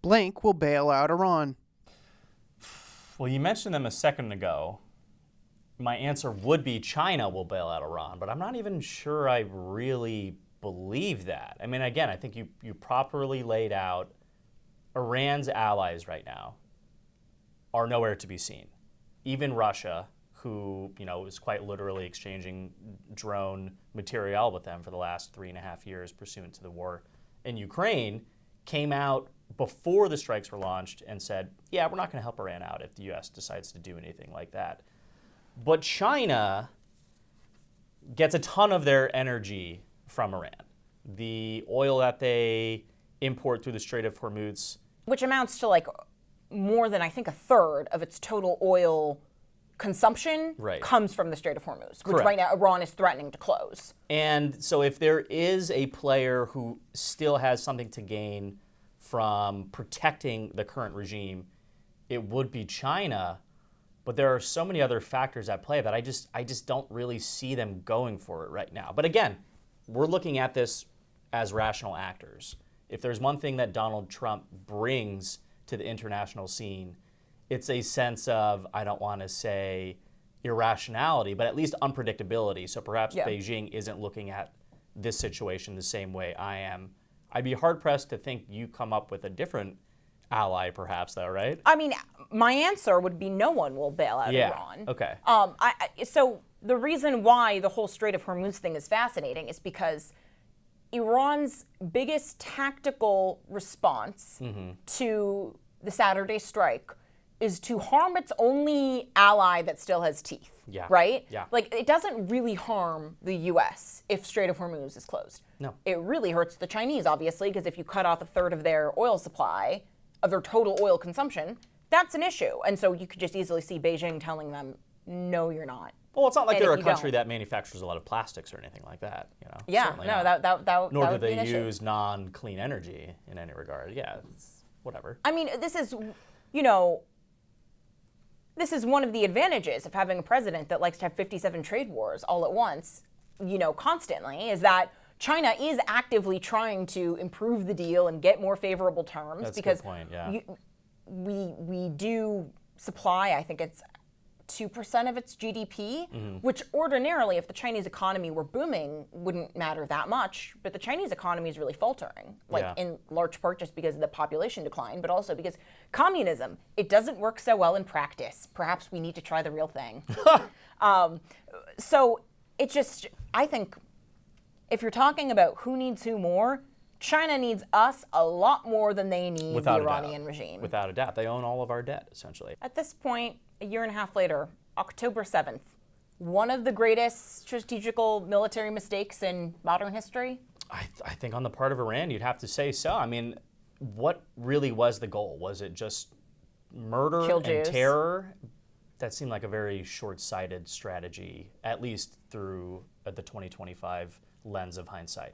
blank will bail out Iran. Well, you mentioned them a second ago. My answer would be China will bail out Iran, but I'm not even sure I really believe that. I mean, again, I think you properly laid out Iran's allies right now are nowhere to be seen. Even Russia, who is quite literally exchanging drone material with them for the last 3.5 years pursuant to the war in Ukraine, came out before the strikes were launched and said, yeah, we're not going to help Iran out if the U.S. decides to do anything like that. But China gets a ton of their energy from Iran. The oil that they import through the Strait of Hormuz, which amounts to like more than, I think, a third of its total oil consumption comes from the Strait of Hormuz, which right now Iran is threatening to close. And so if there is a player who still has something to gain from protecting the current regime, it would be China. But there are so many other factors at play that I just don't really see them going for it right now. But again, we're looking at this as rational actors. If there's one thing that Donald Trump brings to the international scene, it's a sense of, I don't want to say irrationality, but at least unpredictability. So perhaps Beijing isn't looking at this situation the same way I am. I'd be hard-pressed to think you come up with a different ally, perhaps, though, right? I mean, my answer would be no one will bail out Iran. Okay. So the reason why the whole Strait of Hormuz thing is fascinating is because Iran's biggest tactical response to the Saturday strike is to harm its only ally that still has teeth, right? Yeah. Like, it doesn't really harm the U.S. if Strait of Hormuz is closed. No. It really hurts the Chinese, obviously, because if you cut off a third of their oil supply, of their total oil consumption, that's an issue. And so you could just easily see Beijing telling them, no, you're not. Well, it's not like they're a country that manufactures a lot of plastics or anything like that. Yeah, no, that Nor do would be they an issue. use non-clean energy in any regard. Yeah, it's whatever. I mean, this is one of the advantages of having a president that likes to have 57 trade wars all at once, constantly, is that China is actively trying to improve the deal and get more favorable terms. That's because a good point, yeah. We do supply, I think it's 2% of its GDP, which ordinarily, if the Chinese economy were booming, wouldn't matter that much. But the Chinese economy is really faltering, in large part just because of the population decline, but also because communism, it doesn't work so well in practice. Perhaps we need to try the real thing. So it just, I think, if you're talking about who needs who more, China needs us a lot more than they need the Iranian regime. Without a doubt. They own all of our debt, essentially. At this point, a year and a half later, October 7th, one of the greatest strategical military mistakes in modern history? I think on the part of Iran, you'd have to say so. I mean, what really was the goal? Was it just murder and terror? That seemed like a very short-sighted strategy, at least through the 2025 lens of hindsight.